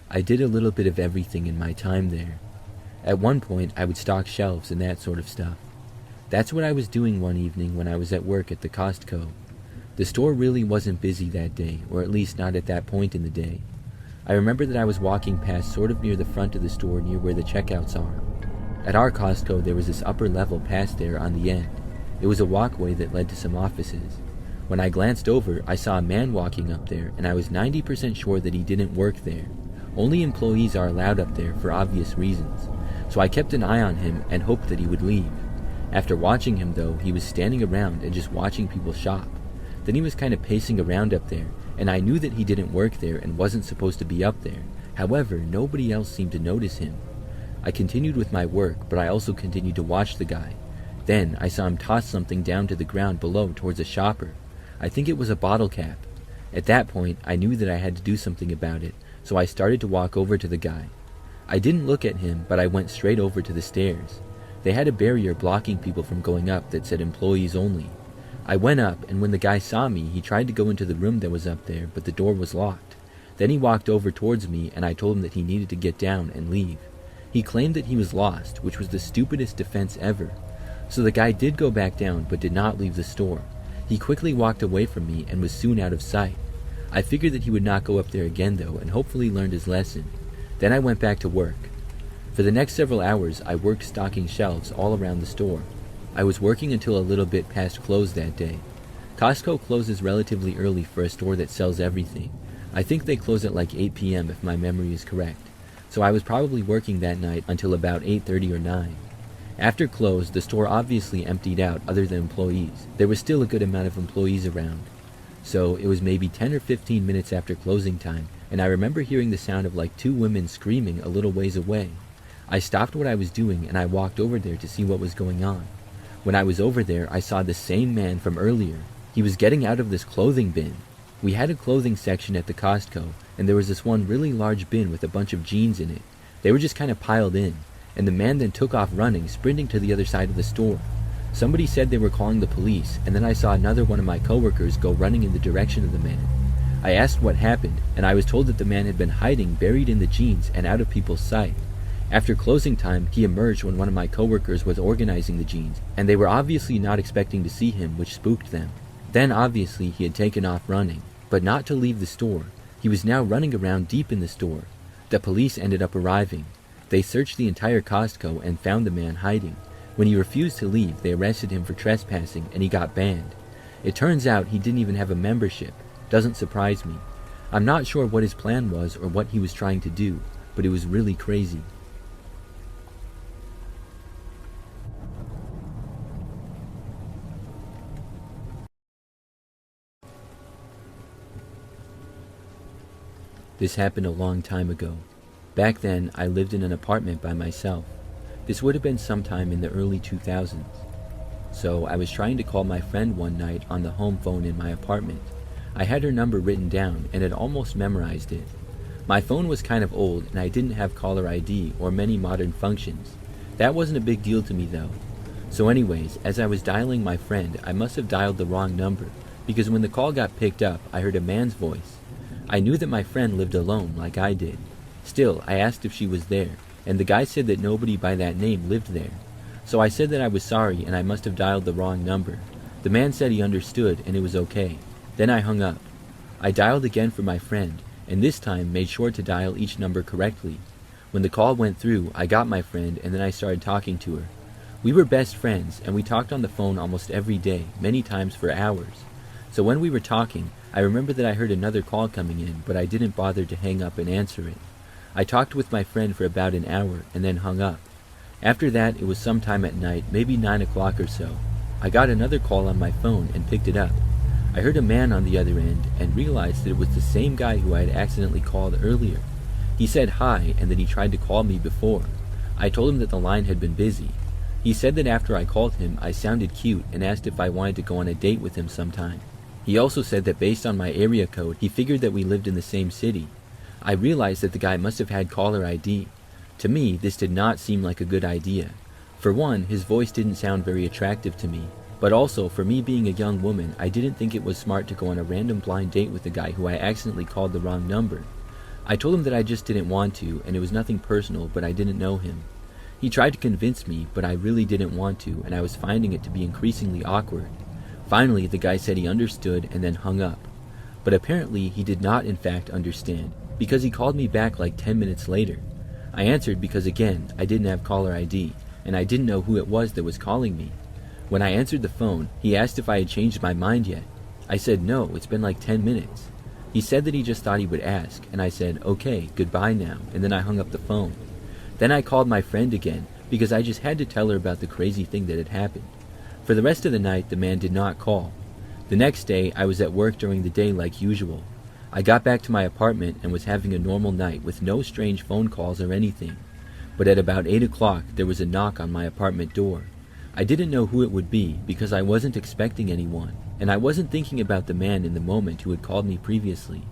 I did a little bit of everything in my time there. At one point, I would stock shelves and that sort of stuff. That's what I was doing one evening when I was at work at the Costco. The store really wasn't busy that day, or at least not at that point in the day. I remember that I was walking past sort of near the front of the store near where the checkouts are. At our Costco, there was this upper level past there on the end. It was a walkway that led to some offices. When I glanced over, I saw a man walking up there, and I was 90% sure that he didn't work there. Only employees are allowed up there for obvious reasons, so I kept an eye on him and hoped that he would leave. After watching him though, he was standing around and just watching people shop. Then he was kind of pacing around up there, and I knew that he didn't work there and wasn't supposed to be up there. However, nobody else seemed to notice him. I continued with my work, but I also continued to watch the guy. Then I saw him toss something down to the ground below towards a shopper. I think it was a bottle cap. At that point, I knew that I had to do something about it, so I started to walk over to the guy. I didn't look at him, but I went straight over to the stairs. They had a barrier blocking people from going up that said employees only. I went up, and when the guy saw me, he tried to go into the room that was up there, but the door was locked. Then he walked over towards me, and I told him that he needed to get down and leave. He claimed that he was lost, which was the stupidest defense ever. So the guy did go back down, but did not leave the store. He quickly walked away from me and was soon out of sight. I figured that he would not go up there again though, and hopefully learned his lesson. Then I went back to work. For the next several hours, I worked stocking shelves all around the store. I was working until a little bit past close that day. Costco closes relatively early for a store that sells everything. I think they close at like 8 p.m. if my memory is correct. So I was probably working that night until about 8:30 or 9. After close, the store obviously emptied out other than employees. There was still a good amount of employees around. So it was maybe 10 or 15 minutes after closing time, and I remember hearing the sound of like 2 women screaming a little ways away. I stopped what I was doing and I walked over there to see what was going on. When I was over there, I saw the same man from earlier. He was getting out of this clothing bin. We had a clothing section at the Costco, and there was this one really large bin with a bunch of jeans in it. They were just kind of piled in, and the man then took off running, sprinting to the other side of the store. Somebody said they were calling the police, and then I saw another one of my coworkers go running in the direction of the man. I asked what happened, and I was told that the man had been hiding buried in the jeans and out of people's sight. After closing time, he emerged when one of my coworkers was organizing the jeans, and they were obviously not expecting to see him, which spooked them. Then obviously he had taken off running, but not to leave the store. He was now running around deep in the store. The police ended up arriving. They searched the entire Costco and found the man hiding. When he refused to leave, they arrested him for trespassing and he got banned. It turns out he didn't even have a membership. Doesn't surprise me. I'm not sure what his plan was or what he was trying to do, but it was really crazy. This happened a long time ago. Back then, I lived in an apartment by myself. This would have been sometime in the early 2000s. So I was trying to call my friend one night on the home phone in my apartment. I had her number written down and had almost memorized it. My phone was kind of old and I didn't have caller ID or many modern functions. That wasn't a big deal to me though. So anyways, as I was dialing my friend, I must have dialed the wrong number, because when the call got picked up, I heard a man's voice. I knew that my friend lived alone like I did. Still, I asked if she was there, and the guy said that nobody by that name lived there. So I said that I was sorry and I must have dialed the wrong number. The man said he understood and it was okay. Then I hung up. I dialed again for my friend, and this time made sure to dial each number correctly. When the call went through, I got my friend and then I started talking to her. We were best friends and we talked on the phone almost every day, many times for hours. So when we were talking, I remember that I heard another call coming in, but I didn't bother to hang up and answer it. I talked with my friend for about an hour and then hung up. After that, it was sometime at night, maybe 9 o'clock or so. I got another call on my phone and picked it up. I heard a man on the other end and realized that it was the same guy who I had accidentally called earlier. He said hi and that he tried to call me before. I told him that the line had been busy. He said that after I called him, I sounded cute and asked if I wanted to go on a date with him sometime. He also said that based on my area code, he figured that we lived in the same city. I realized that the guy must have had caller ID. To me, this did not seem like a good idea. For one, his voice didn't sound very attractive to me, but also, for me being a young woman, I didn't think it was smart to go on a random blind date with a guy who I accidentally called the wrong number. I told him that I just didn't want to, and it was nothing personal, but I didn't know him. He tried to convince me, but I really didn't want to, and I was finding it to be increasingly awkward. Finally, the guy said he understood and then hung up. But apparently, he did not in fact understand, because he called me back like 10 minutes later. I answered because again, I didn't have caller ID, and I didn't know who it was that was calling me. When I answered the phone, he asked if I had changed my mind yet. I said no, it's been like 10 minutes. He said that he just thought he would ask, and I said, okay, goodbye now, and then I hung up the phone. Then I called my friend again, because I just had to tell her about the crazy thing that had happened. For the rest of the night, the man did not call. The next day, I was at work during the day like usual. I got back to my apartment and was having a normal night with no strange phone calls or anything. But at about 8 o'clock, there was a knock on my apartment door. I didn't know who it would be because I wasn't expecting anyone, and I wasn't thinking about the man in the moment who had called me previously.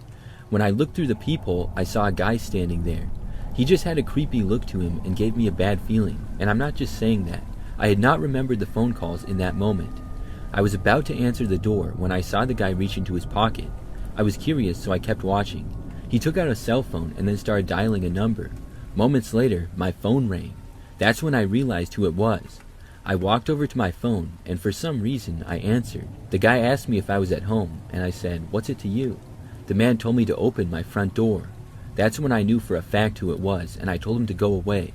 When I looked through the peephole, I saw a guy standing there. He just had a creepy look to him and gave me a bad feeling, and I'm not just saying that. I had not remembered the phone calls in that moment. I was about to answer the door when I saw the guy reach into his pocket. I was curious, so I kept watching. He took out a cell phone and then started dialing a number. Moments later, my phone rang. That's when I realized who it was. I walked over to my phone, and for some reason, I answered. The guy asked me if I was at home, and I said, "What's it to you?" The man told me to open my front door. That's when I knew for a fact who it was, and I told him to go away.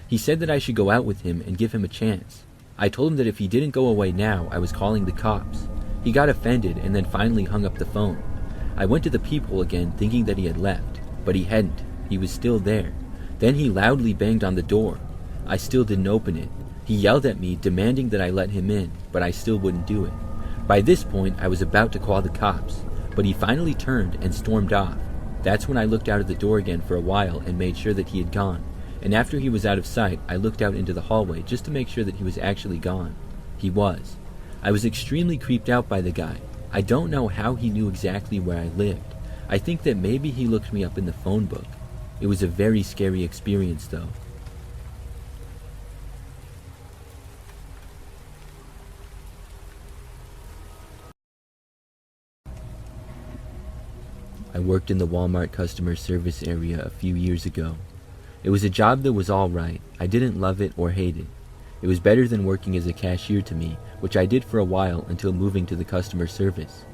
He said that I should go out with him and give him a chance. I told him that if he didn't go away now, I was calling the cops. He got offended and then finally hung up the phone. I went to the peephole again thinking that he had left, but he hadn't. He was still there. Then he loudly banged on the door. I still didn't open it. He yelled at me, demanding that I let him in, but I still wouldn't do it. By this point, I was about to call the cops, but he finally turned and stormed off. That's when I looked out of the door again for a while and made sure that he had gone. And after he was out of sight, I looked out into the hallway just to make sure that he was actually gone. He was. I was extremely creeped out by the guy. I don't know how he knew exactly where I lived. I think that maybe he looked me up in the phone book. It was a very scary experience, though. I worked in the Walmart customer service area a few years ago. It was a job that was alright. I didn't love it or hate it. It was better than working as a cashier to me, which I did for a while until moving to the customer service.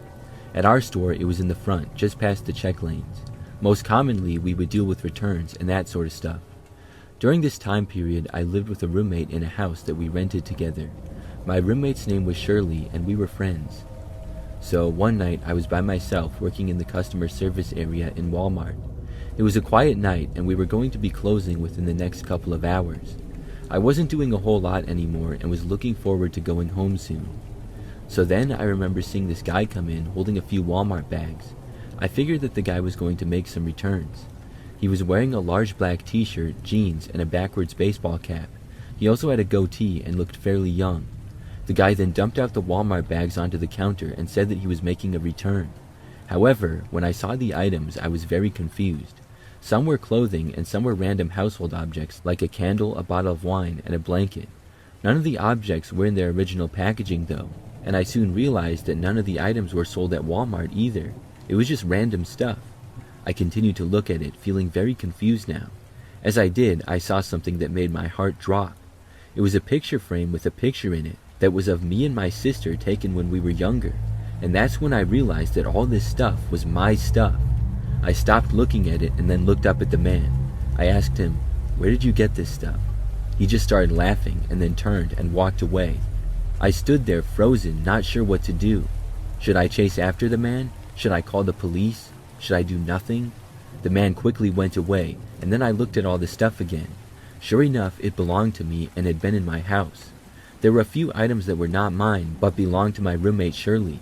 At our store, it was in the front, just past the check lanes. Most commonly, we would deal with returns and that sort of stuff. During this time period, I lived with a roommate in a house that we rented together. My roommate's name was Shirley, and we were friends. So one night, I was by myself working in the customer service area in Walmart. It was a quiet night, and we were going to be closing within the next couple of hours. I wasn't doing a whole lot anymore and was looking forward to going home soon. So then I remember seeing this guy come in holding a few Walmart bags. I figured that the guy was going to make some returns. He was wearing a large black t-shirt, jeans, and a backwards baseball cap. He also had a goatee and looked fairly young. The guy then dumped out the Walmart bags onto the counter and said that he was making a return. However, when I saw the items, I was very confused. Some were clothing and some were random household objects like a candle, a bottle of wine, and a blanket. None of the objects were in their original packaging though, and I soon realized that none of the items were sold at Walmart either. It was just random stuff. I continued to look at it, feeling very confused now. As I did, I saw something that made my heart drop. It was a picture frame with a picture in it that was of me and my sister taken when we were younger, and that's when I realized that all this stuff was my stuff. I stopped looking at it and then looked up at the man. I asked him, "Where did you get this stuff?" He just started laughing and then turned and walked away. I stood there frozen, not sure what to do. Should I chase after the man? Should I call the police? Should I do nothing? The man quickly went away, and then I looked at all the stuff again. Sure enough, it belonged to me and had been in my house. There were a few items that were not mine, but belonged to my roommate Shirley.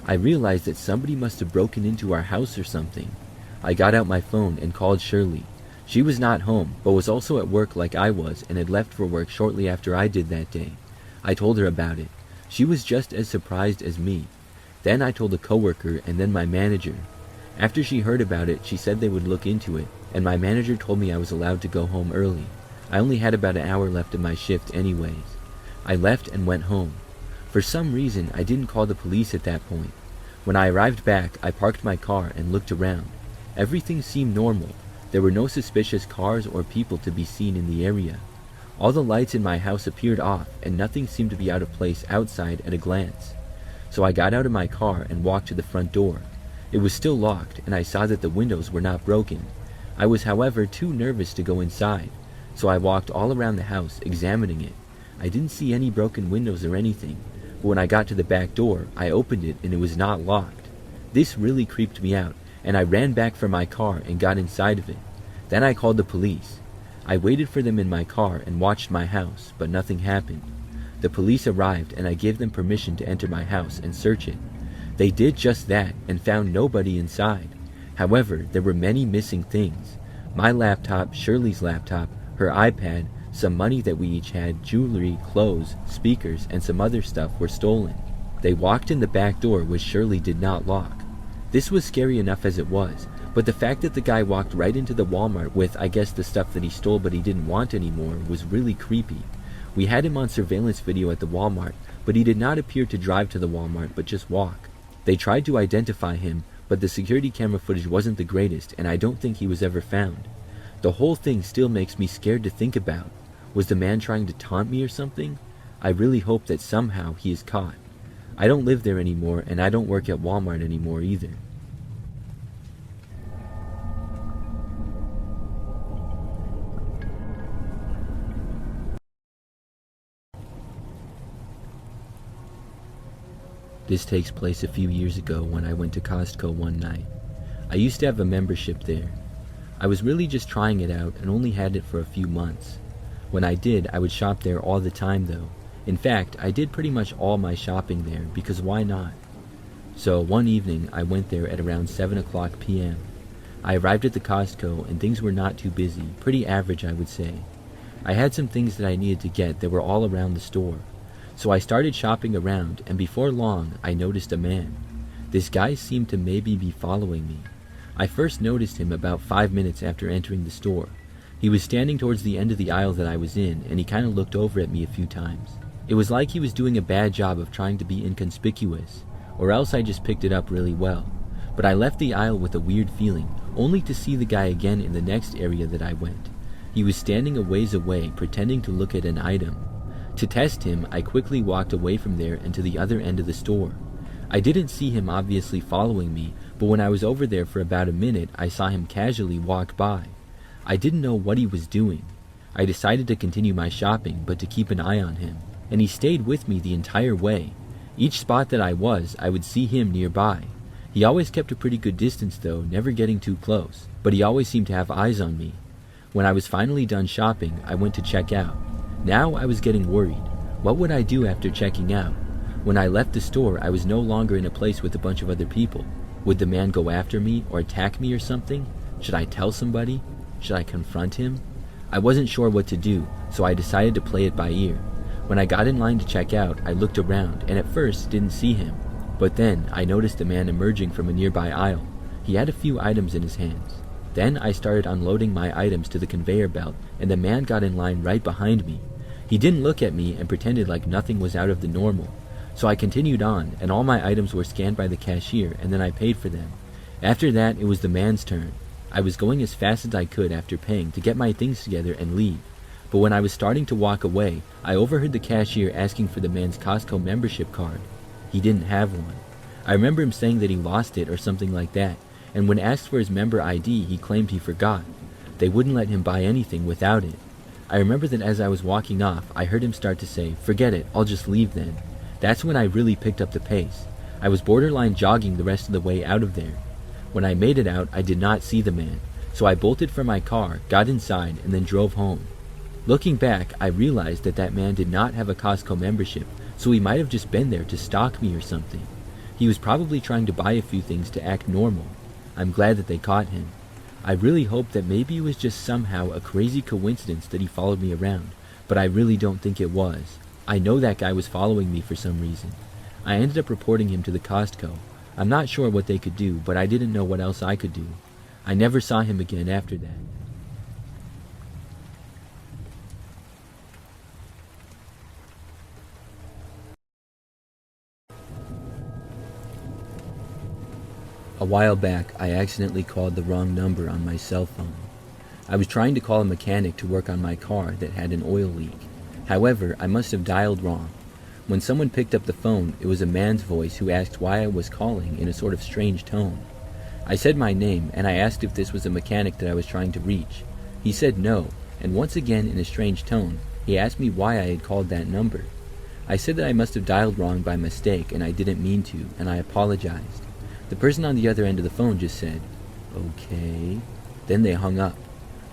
I realized that somebody must have broken into our house or something. I got out my phone and called Shirley. She was not home, but was also at work like I was and had left for work shortly after I did that day. I told her about it. She was just as surprised as me. Then I told a coworker and then my manager. After she heard about it, she said they would look into it, and my manager told me I was allowed to go home early. I only had about an hour left of my shift anyways. I left and went home. For some reason, I didn't call the police at that point. When I arrived back, I parked my car and looked around. Everything seemed normal. There were no suspicious cars or people to be seen in the area. All the lights in my house appeared off, and nothing seemed to be out of place outside at a glance. So I got out of my car and walked to the front door. It was still locked, and I saw that the windows were not broken. I was, however, too nervous to go inside, so I walked all around the house, examining it. I didn't see any broken windows or anything, but when I got to the back door, I opened it and it was not locked. This really creeped me out, and I ran back for my car and got inside of it. Then I called the police. I waited for them in my car and watched my house, but nothing happened. The police arrived and I gave them permission to enter my house and search it. They did just that and found nobody inside. However, there were many missing things. My laptop, Shirley's laptop, her iPad, some money that we each had, jewelry, clothes, speakers, and some other stuff were stolen. They walked in the back door, which Shirley did not lock. This was scary enough as it was, but the fact that the guy walked right into the Walmart with, I guess, the stuff that he stole but he didn't want anymore was really creepy. We had him on surveillance video at the Walmart, but he did not appear to drive to the Walmart but just walk. They tried to identify him, but the security camera footage wasn't the greatest and I don't think he was ever found. The whole thing still makes me scared to think about. Was the man trying to taunt me or something? I really hope that somehow he is caught. I don't live there anymore and I don't work at Walmart anymore either. This takes place a few years ago when I went to Costco one night. I used to have a membership there. I was really just trying it out and only had it for a few months. When I did, I would shop there all the time though. In fact, I did pretty much all my shopping there because why not? So one evening, I went there at around 7 o'clock p.m. I arrived at the Costco and things were not too busy, pretty average I would say. I had some things that I needed to get that were all around the store. So I started shopping around and before long, I noticed a man. This guy seemed to maybe be following me. I first noticed him about 5 minutes after entering the store. He was standing towards the end of the aisle that I was in and he kind of looked over at me a few times. It was like he was doing a bad job of trying to be inconspicuous, or else I just picked it up really well. But I left the aisle with a weird feeling, only to see the guy again in the next area that I went. He was standing a ways away, pretending to look at an item. To test him, I quickly walked away from there and to the other end of the store. I didn't see him obviously following me, but when I was over there for about a minute, I saw him casually walk by. I didn't know what he was doing. I decided to continue my shopping, but to keep an eye on him, and he stayed with me the entire way. Each spot that I would see him nearby. He always kept a pretty good distance though, never getting too close, but he always seemed to have eyes on me. When I was finally done shopping, I went to check out. Now I was getting worried. What would I do after checking out? When I left the store, I was no longer in a place with a bunch of other people. Would the man go after me or attack me or something? Should I tell somebody? Should I confront him? I wasn't sure what to do, so I decided to play it by ear. When I got in line to check out, I looked around and at first didn't see him. But then I noticed a man emerging from a nearby aisle. He had a few items in his hands. Then I started unloading my items to the conveyor belt and the man got in line right behind me. He didn't look at me and pretended like nothing was out of the normal. So I continued on and all my items were scanned by the cashier and then I paid for them. After that, it was the man's turn. I was going as fast as I could after paying to get my things together and leave. But when I was starting to walk away, I overheard the cashier asking for the man's Costco membership card. He didn't have one. I remember him saying that he lost it or something like that, and when asked for his member ID, he claimed he forgot. They wouldn't let him buy anything without it. I remember that as I was walking off, I heard him start to say, "Forget it, I'll just leave then." That's when I really picked up the pace. I was borderline jogging the rest of the way out of there. When I made it out, I did not see the man, so I bolted from my car, got inside, and then drove home. Looking back, I realized that that man did not have a Costco membership, so he might have just been there to stalk me or something. He was probably trying to buy a few things to act normal. I'm glad that they caught him. I really hope that maybe it was just somehow a crazy coincidence that he followed me around, but I really don't think it was. I know that guy was following me for some reason. I ended up reporting him to the Costco. I'm not sure what they could do, but I didn't know what else I could do. I never saw him again after that. A while back, I accidentally called the wrong number on my cell phone. I was trying to call a mechanic to work on my car that had an oil leak. However, I must have dialed wrong. When someone picked up the phone, it was a man's voice who asked why I was calling in a sort of strange tone. I said my name, and I asked if this was a mechanic that I was trying to reach. He said no, and once again in a strange tone, he asked me why I had called that number. I said that I must have dialed wrong by mistake and I didn't mean to, and I apologized. The person on the other end of the phone just said, "Okay." Then they hung up.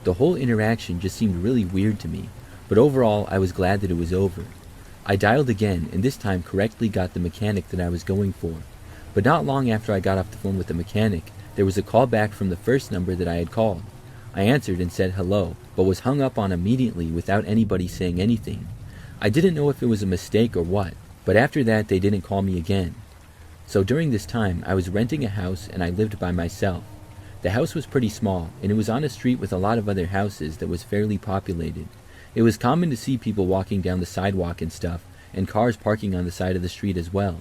The whole interaction just seemed really weird to me, but overall I was glad that it was over. I dialed again, and this time correctly got the mechanic that I was going for. But not long after I got off the phone with the mechanic, there was a call back from the first number that I had called. I answered and said hello, but was hung up on immediately without anybody saying anything. I didn't know if it was a mistake or what, but after that they didn't call me again. So during this time, I was renting a house and I lived by myself. The house was pretty small, and it was on a street with a lot of other houses that was fairly populated. It was common to see people walking down the sidewalk and stuff, and cars parking on the side of the street as well.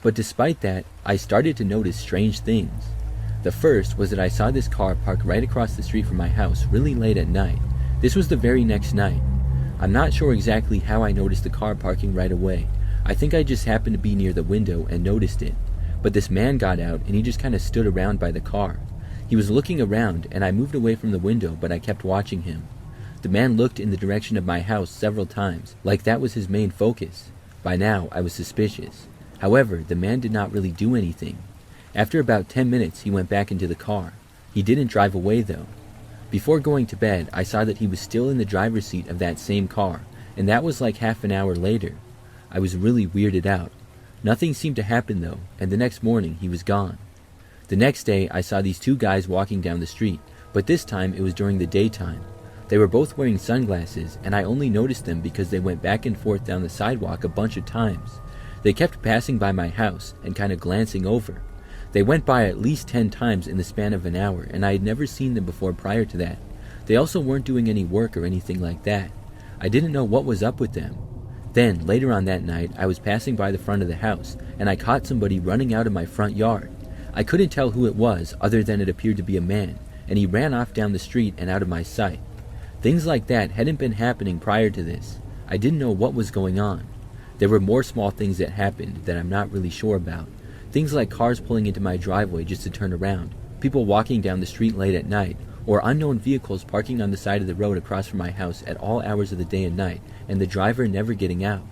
But despite that, I started to notice strange things. The first was that I saw this car parked right across the street from my house really late at night. This was the very next night. I'm not sure exactly how I noticed the car parking right away. I think I just happened to be near the window and noticed it. But this man got out and he just kind of stood around by the car. He was looking around and I moved away from the window, but I kept watching him. The man looked in the direction of my house several times, like that was his main focus. By now, I was suspicious. However, the man did not really do anything. After about 10 minutes, he went back into the car. He didn't drive away though. Before going to bed, I saw that he was still in the driver's seat of that same car, and that was like half an hour later. I was really weirded out. Nothing seemed to happen though, and the next morning he was gone. The next day, I saw these two guys walking down the street, but this time it was during the daytime. They were both wearing sunglasses, and I only noticed them because they went back and forth down the sidewalk a bunch of times. They kept passing by my house and kind of glancing over. They went by at least 10 times in the span of an hour, and I had never seen them before prior to that. They also weren't doing any work or anything like that. I didn't know what was up with them. Then, later on that night, I was passing by the front of the house, and I caught somebody running out of my front yard. I couldn't tell who it was, other than it appeared to be a man, and he ran off down the street and out of my sight. Things like that hadn't been happening prior to this. I didn't know what was going on. There were more small things that happened that I'm not really sure about. Things like cars pulling into my driveway just to turn around, people walking down the street late at night, or unknown vehicles parking on the side of the road across from my house at all hours of the day and night, and the driver never getting out.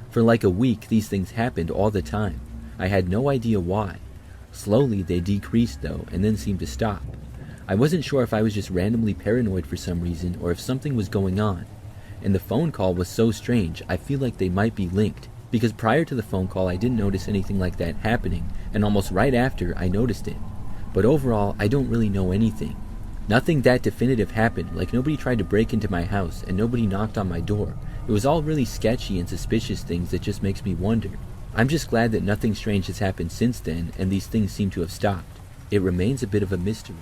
For like a week, these things happened all the time. I had no idea why. Slowly, they decreased though, and then seemed to stop. I wasn't sure if I was just randomly paranoid for some reason, or if something was going on. And the phone call was so strange, I feel like they might be linked. Because prior to the phone call, I didn't notice anything like that happening, and almost right after, I noticed it. But overall, I don't really know anything. Nothing that definitive happened, like nobody tried to break into my house, and nobody knocked on my door. It was all really sketchy and suspicious things that just makes me wonder. I'm just glad that nothing strange has happened since then, and these things seem to have stopped. It remains a bit of a mystery.